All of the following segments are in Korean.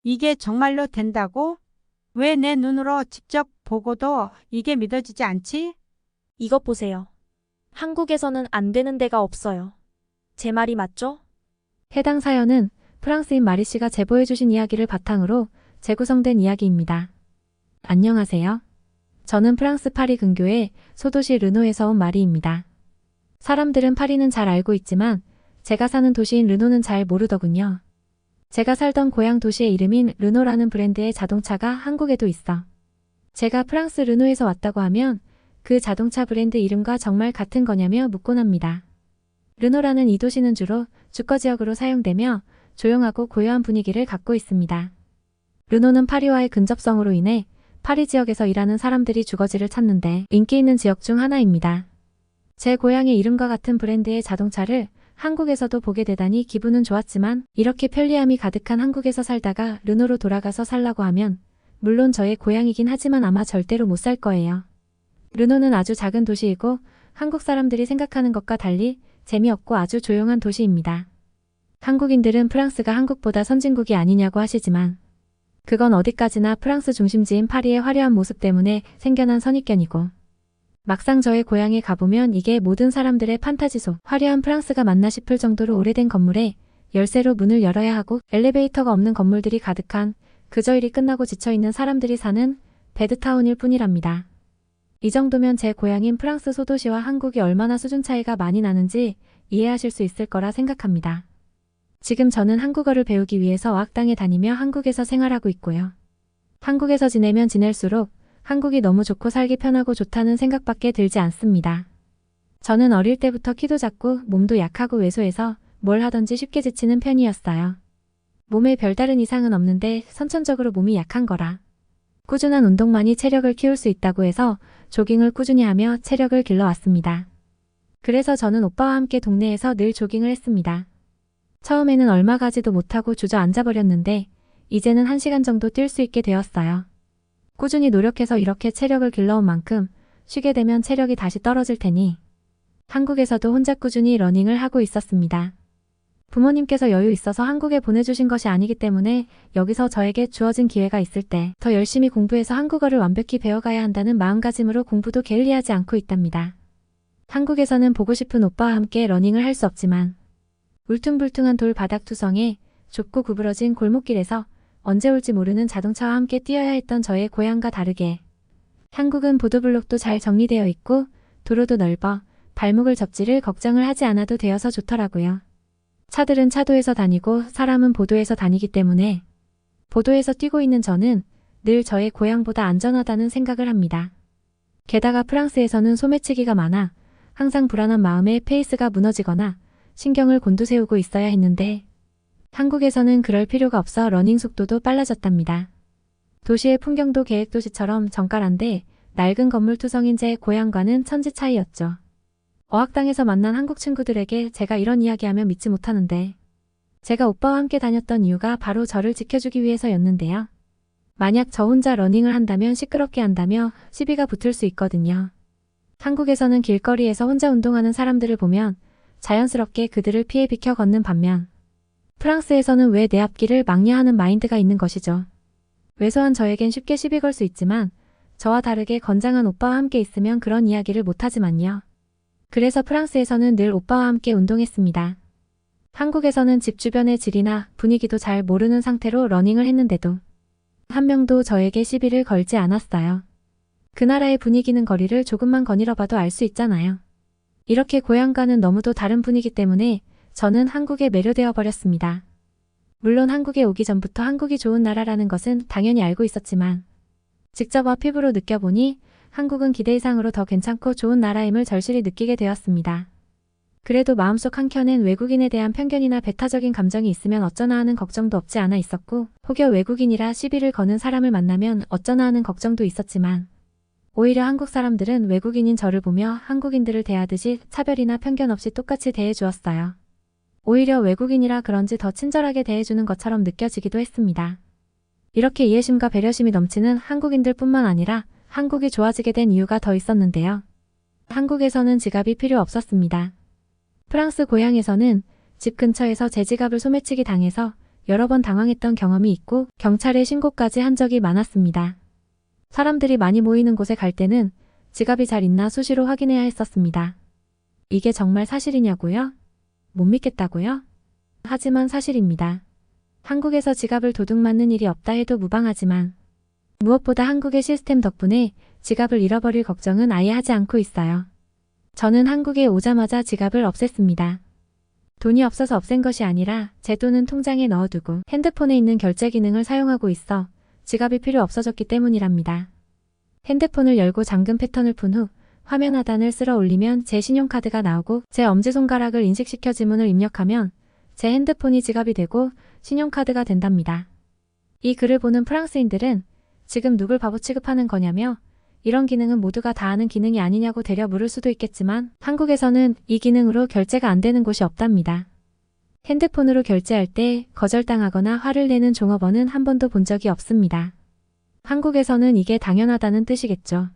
이게 정말로 된다고? 왜 내 눈으로 직접 보고도 이게 믿어지지 않지? 이것 보세요. 한국에서는 안 되는 데가 없어요. 제 말이 맞죠? 해당 사연은 프랑스인 마리 씨가 제보해주신 이야기를 바탕으로 재구성된 이야기입니다. 안녕하세요. 저는 프랑스 파리 근교의 소도시 르노에서 온 마리입니다. 사람들은 파리는 잘 알고 있지만 제가 사는 도시인 르노는 잘 모르더군요. 제가 살던 고향 도시의 이름인 르노라는 브랜드의 자동차가 한국에도 있어. 제가 프랑스 르노에서 왔다고 하면 그 자동차 브랜드 이름과 정말 같은 거냐며 묻곤 합니다. 르노라는 이 도시는 주로 주거 지역으로 사용되며 조용하고 고요한 분위기를 갖고 있습니다. 르노는 파리와의 근접성으로 인해 파리 지역에서 일하는 사람들이 주거지를 찾는데 인기 있는 지역 중 하나입니다. 제 고향의 이름과 같은 브랜드의 자동차를 한국에서도 보게 되다니 기분은 좋았지만 이렇게 편리함이 가득한 한국에서 살다가 르노로 돌아가서 살라고 하면 물론 저의 고향이긴 하지만 아마 절대로 못 살 거예요. 르노는 아주 작은 도시이고 한국 사람들이 생각하는 것과 달리 재미없고 아주 조용한 도시입니다. 한국인들은 프랑스가 한국보다 선진국이 아니냐고 하시지만 그건 어디까지나 프랑스 중심지인 파리의 화려한 모습 때문에 생겨난 선입견이고 막상 저의 고향에 가보면 이게 모든 사람들의 판타지소 화려한 프랑스가 맞나 싶을 정도로 오래된 건물에 열쇠로 문을 열어야 하고 엘리베이터가 없는 건물들이 가득한 그저 일이 끝나고 지쳐있는 사람들이 사는 배드타운일 뿐이랍니다. 이 정도면 제 고향인 프랑스 소도시와 한국이 얼마나 수준 차이가 많이 나는지 이해하실 수 있을 거라 생각합니다. 지금 저는 한국어를 배우기 위해서 어학당에 다니며 한국에서 생활하고 있고요. 한국에서 지내면 지낼수록 한국이 너무 좋고 살기 편하고 좋다는 생각밖에 들지 않습니다. 저는 어릴 때부터 키도 작고 몸도 약하고 왜소해서 뭘 하든지 쉽게 지치는 편이었어요. 몸에 별다른 이상은 없는데 선천적으로 몸이 약한 거라. 꾸준한 운동만이 체력을 키울 수 있다고 해서 조깅을 꾸준히 하며 체력을 길러왔습니다. 그래서 저는 오빠와 함께 동네에서 늘 조깅을 했습니다. 처음에는 얼마 가지도 못하고 주저앉아버렸는데 이제는 1시간 정도 뛸 수 있게 되었어요. 꾸준히 노력해서 이렇게 체력을 길러온 만큼 쉬게 되면 체력이 다시 떨어질 테니 한국에서도 혼자 꾸준히 러닝을 하고 있었습니다. 부모님께서 여유 있어서 한국에 보내주신 것이 아니기 때문에 여기서 저에게 주어진 기회가 있을 때 더 열심히 공부해서 한국어를 완벽히 배워가야 한다는 마음가짐으로 공부도 게을리하지 않고 있답니다. 한국에서는 보고 싶은 오빠와 함께 러닝을 할 수 없지만 울퉁불퉁한 돌 바닥 투성에 좁고 구부러진 골목길에서 언제 올지 모르는 자동차와 함께 뛰어야 했던 저의 고향과 다르게 한국은 보도블록도 잘 정리되어 있고 도로도 넓어 발목을 접지를 걱정을 하지 않아도 되어서 좋더라고요. 차들은 차도에서 다니고 사람은 보도에서 다니기 때문에 보도에서 뛰고 있는 저는 늘 저의 고향보다 안전하다는 생각을 합니다. 게다가 프랑스에서는 소매치기가 많아 항상 불안한 마음에 페이스가 무너지거나 신경을 곤두세우고 있어야 했는데 한국에서는 그럴 필요가 없어 러닝 속도도 빨라졌답니다. 도시의 풍경도 계획도시처럼 정갈한데 낡은 건물 투성인 제 고향과는 천지 차이였죠. 어학당에서 만난 한국 친구들에게 제가 이런 이야기하면 믿지 못하는데 제가 오빠와 함께 다녔던 이유가 바로 저를 지켜주기 위해서였는데요. 만약 저 혼자 러닝을 한다면 시끄럽게 한다며 시비가 붙을 수 있거든요. 한국에서는 길거리에서 혼자 운동하는 사람들을 보면 자연스럽게 그들을 피해 비켜 걷는 반면 프랑스에서는 왜 내 앞길을 막냐하는 마인드가 있는 것이죠. 왜소한 저에겐 쉽게 시비 걸 수 있지만 저와 다르게 건장한 오빠와 함께 있으면 그런 이야기를 못하지만요. 그래서 프랑스에서는 늘 오빠와 함께 운동했습니다. 한국에서는 집 주변의 질이나 분위기도 잘 모르는 상태로 러닝을 했는데도 한 명도 저에게 시비를 걸지 않았어요. 그 나라의 분위기는 거리를 조금만 거닐어 봐도 알 수 있잖아요. 이렇게 고향과는 너무도 다른 분위기 때문에 저는 한국에 매료되어 버렸습니다. 물론 한국에 오기 전부터 한국이 좋은 나라라는 것은 당연히 알고 있었지만 직접 와 피부로 느껴보니 한국은 기대 이상으로 더 괜찮고 좋은 나라임을 절실히 느끼게 되었습니다. 그래도 마음속 한켠엔 외국인에 대한 편견이나 배타적인 감정이 있으면 어쩌나 하는 걱정도 없지 않아 있었고 혹여 외국인이라 시비를 거는 사람을 만나면 어쩌나 하는 걱정도 있었지만 오히려 한국 사람들은 외국인인 저를 보며 한국인들을 대하듯이 차별이나 편견 없이 똑같이 대해주었어요. 오히려 외국인이라 그런지 더 친절하게 대해주는 것처럼 느껴지기도 했습니다. 이렇게 이해심과 배려심이 넘치는 한국인들뿐만 아니라 한국이 좋아지게 된 이유가 더 있었는데요. 한국에서는 지갑이 필요 없었습니다. 프랑스 고향에서는 집 근처에서 제 지갑을 소매치기 당해서 여러 번 당황했던 경험이 있고 경찰에 신고까지 한 적이 많았습니다. 사람들이 많이 모이는 곳에 갈 때는 지갑이 잘 있나 수시로 확인해야 했었습니다. 이게 정말 사실이냐고요? 못 믿겠다고요? 하지만 사실입니다. 한국에서 지갑을 도둑맞는 일이 없다 해도 무방하지만 무엇보다 한국의 시스템 덕분에 지갑을 잃어버릴 걱정은 아예 하지 않고 있어요. 저는 한국에 오자마자 지갑을 없앴습니다. 돈이 없어서 없앤 것이 아니라 제 돈은 통장에 넣어두고 핸드폰에 있는 결제 기능을 사용하고 있어 지갑이 필요 없어졌기 때문이랍니다. 핸드폰을 열고 잠금 패턴을 푼 후 화면 하단을 쓸어 올리면 제 신용카드가 나오고 제 엄지손가락을 인식시켜 지문을 입력하면 제 핸드폰이 지갑이 되고 신용카드가 된답니다. 이 글을 보는 프랑스인들은 지금 누굴 바보 취급하는 거냐며 이런 기능은 모두가 다 아는 기능이 아니냐고 되려 물을 수도 있겠지만 한국에서는 이 기능으로 결제가 안 되는 곳이 없답니다. 핸드폰으로 결제할 때 거절당하거나 화를 내는 종업원은 한 번도 본 적이 없습니다. 한국에서는 이게 당연하다는 뜻이겠죠.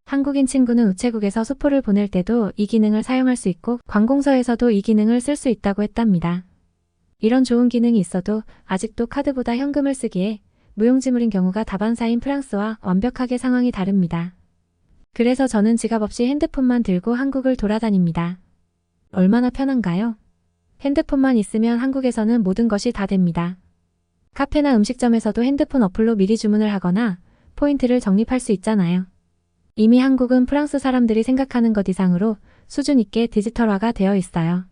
한국인 친구는 우체국에서 수포를 보낼 때도 이 기능을 사용할 수 있고 관공서에서도 이 기능을 쓸 수 있다고 했답니다. 이런 좋은 기능이 있어도 아직도 카드보다 현금을 쓰기에 무용지물인 경우가 다반사인 프랑스와 완벽하게 상황이 다릅니다. 그래서 저는 지갑 없이 핸드폰만 들고 한국을 돌아다닙니다. 얼마나 편한가요? 핸드폰만 있으면 한국에서는 모든 것이 다 됩니다. 카페나 음식점에서도 핸드폰 어플로 미리 주문을 하거나 포인트를 적립할 수 있잖아요. 이미 한국은 프랑스 사람들이 생각하는 것 이상으로 수준 있게 디지털화가 되어 있어요.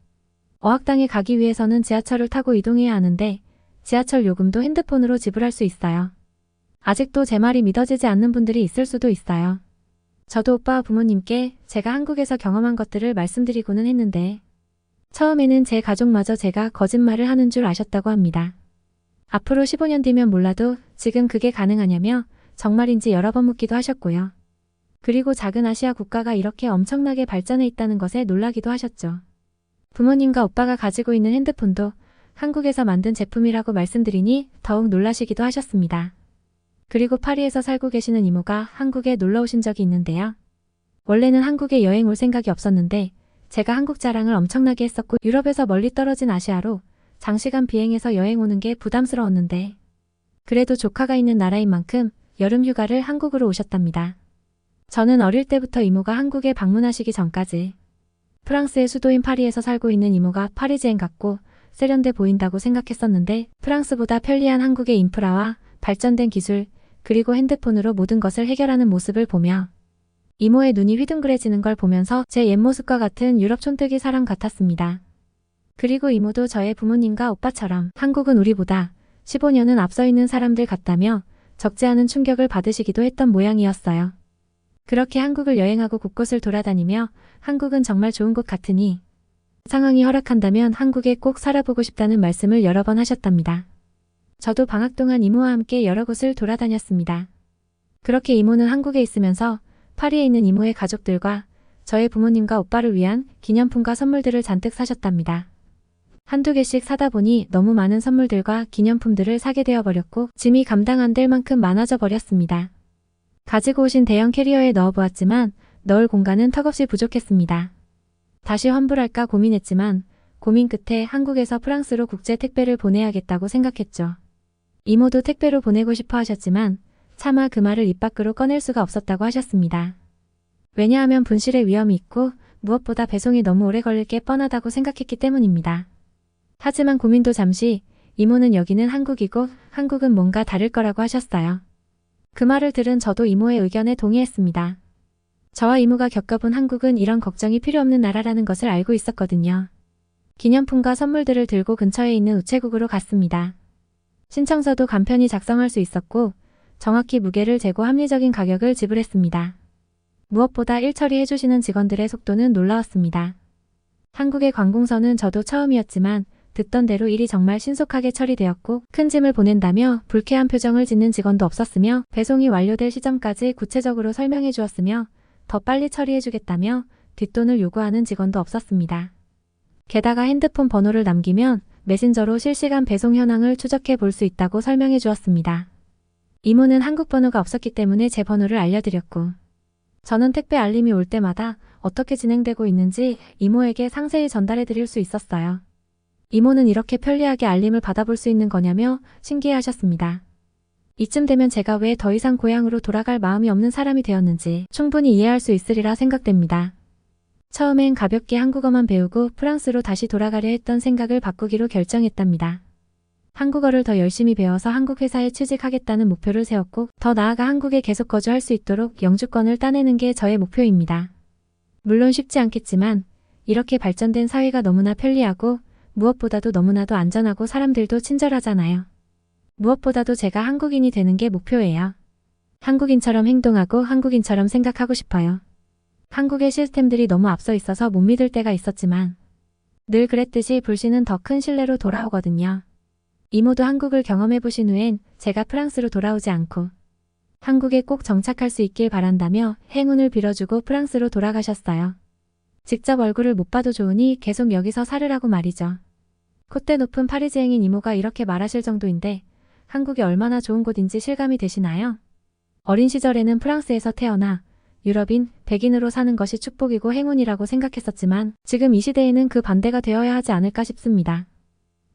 어학당에 가기 위해서는 지하철을 타고 이동해야 하는데 지하철 요금도 핸드폰으로 지불할 수 있어요. 아직도 제 말이 믿어지지 않는 분들이 있을 수도 있어요. 저도 오빠와 부모님께 제가 한국에서 경험한 것들을 말씀드리고는 했는데 처음에는 제 가족마저 제가 거짓말을 하는 줄 아셨다고 합니다. 앞으로 15년 뒤면 몰라도 지금 그게 가능하냐며 정말인지 여러 번 묻기도 하셨고요. 그리고 작은 아시아 국가가 이렇게 엄청나게 발전해 있다는 것에 놀라기도 하셨죠. 부모님과 오빠가 가지고 있는 핸드폰도 한국에서 만든 제품이라고 말씀드리니 더욱 놀라시기도 하셨습니다. 그리고 파리에서 살고 계시는 이모가 한국에 놀러 오신 적이 있는데요. 원래는 한국에 여행 올 생각이 없었는데 제가 한국 자랑을 엄청나게 했었고 유럽에서 멀리 떨어진 아시아로 장시간 비행해서 여행 오는 게 부담스러웠는데 그래도 조카가 있는 나라인 만큼 여름 휴가를 한국으로 오셨답니다. 저는 어릴 때부터 이모가 한국에 방문하시기 전까지 프랑스의 수도인 파리에서 살고 있는 이모가 파리지엔 같고 세련돼 보인다고 생각했었는데 프랑스보다 편리한 한국의 인프라와 발전된 기술 그리고 핸드폰으로 모든 것을 해결하는 모습을 보며 이모의 눈이 휘둥그레지는 걸 보면서 제 옛모습과 같은 유럽 촌뜨기 사람 같았습니다. 그리고 이모도 저의 부모님과 오빠처럼 한국은 우리보다 15년은 앞서 있는 사람들 같다며 적지 않은 충격을 받으시기도 했던 모양이었어요. 그렇게 한국을 여행하고 곳곳을 돌아다니며 한국은 정말 좋은 곳 같으니 상황이 허락한다면 한국에 꼭 살아보고 싶다는 말씀을 여러 번 하셨답니다. 저도 방학 동안 이모와 함께 여러 곳을 돌아다녔습니다. 그렇게 이모는 한국에 있으면서 파리에 있는 이모의 가족들과 저의 부모님과 오빠를 위한 기념품과 선물들을 잔뜩 사셨답니다. 한두 개씩 사다 보니 너무 많은 선물들과 기념품들을 사게 되어버렸고 짐이 감당 안 될 만큼 많아져 버렸습니다. 가지고 오신 대형 캐리어에 넣어보았지만 넣을 공간은 턱없이 부족했습니다. 다시 환불할까 고민했지만 고민 끝에 한국에서 프랑스로 국제 택배를 보내야겠다고 생각했죠. 이모도 택배로 보내고 싶어 하셨지만 차마 그 말을 입 밖으로 꺼낼 수가 없었다고 하셨습니다. 왜냐하면 분실의 위험이 있고 무엇보다 배송이 너무 오래 걸릴 게 뻔하다고 생각했기 때문입니다. 하지만 고민도 잠시 이모는 여기는 한국이고 한국은 뭔가 다를 거라고 하셨어요. 그 말을 들은 저도 이모의 의견에 동의했습니다. 저와 이모가 겪어본 한국은 이런 걱정이 필요 없는 나라라는 것을 알고 있었거든요. 기념품과 선물들을 들고 근처에 있는 우체국으로 갔습니다. 신청서도 간편히 작성할 수 있었고 정확히 무게를 재고 합리적인 가격을 지불했습니다. 무엇보다 일 처리해주시는 직원들의 속도는 놀라웠습니다. 한국의 관공서는 저도 처음이었지만 듣던 대로 일이 정말 신속하게 처리되었고 큰 짐을 보낸다며 불쾌한 표정을 짓는 직원도 없었으며 배송이 완료될 시점까지 구체적으로 설명해 주었으며 더 빨리 처리해주겠다며 뒷돈을 요구하는 직원도 없었습니다. 게다가 핸드폰 번호를 남기면 메신저로 실시간 배송 현황을 추적해 볼 수 있다고 설명해 주었습니다. 이모는 한국 번호가 없었기 때문에 제 번호를 알려드렸고 저는 택배 알림이 올 때마다 어떻게 진행되고 있는지 이모에게 상세히 전달해 드릴 수 있었어요. 이모는 이렇게 편리하게 알림을 받아볼 수 있는 거냐며 신기해하셨습니다. 이쯤 되면 제가 왜 더 이상 고향으로 돌아갈 마음이 없는 사람이 되었는지 충분히 이해할 수 있으리라 생각됩니다. 처음엔 가볍게 한국어만 배우고 프랑스로 다시 돌아가려 했던 생각을 바꾸기로 결정했답니다. 한국어를 더 열심히 배워서 한국 회사에 취직하겠다는 목표를 세웠고 더 나아가 한국에 계속 거주할 수 있도록 영주권을 따내는 게 저의 목표입니다. 물론 쉽지 않겠지만 이렇게 발전된 사회가 너무나 편리하고 무엇보다도 너무나도 안전하고 사람들도 친절하잖아요. 무엇보다도 제가 한국인이 되는 게 목표예요. 한국인처럼 행동하고 한국인처럼 생각하고 싶어요. 한국의 시스템들이 너무 앞서 있어서 못 믿을 때가 있었지만 늘 그랬듯이 불신은 더 큰 신뢰로 돌아오거든요. 이모도 한국을 경험해 보신 후엔 제가 프랑스로 돌아오지 않고 한국에 꼭 정착할 수 있길 바란다며 행운을 빌어주고 프랑스로 돌아가셨어요. 직접 얼굴을 못 봐도 좋으니 계속 여기서 살으라고 말이죠. 콧대 높은 파리지앵인 이모가 이렇게 말하실 정도인데 한국이 얼마나 좋은 곳인지 실감이 되시나요? 어린 시절에는 프랑스에서 태어나 유럽인, 백인으로 사는 것이 축복이고 행운이라고 생각했었지만 지금 이 시대에는 그 반대가 되어야 하지 않을까 싶습니다.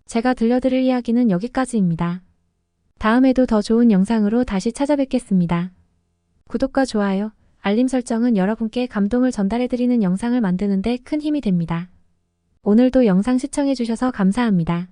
제가 들려드릴 이야기는 여기까지입니다. 다음에도 더 좋은 영상으로 다시 찾아뵙겠습니다. 구독과 좋아요, 알림 설정은 여러분께 감동을 전달해드리는 영상을 만드는 데 큰 힘이 됩니다. 오늘도 영상 시청해주셔서 감사합니다.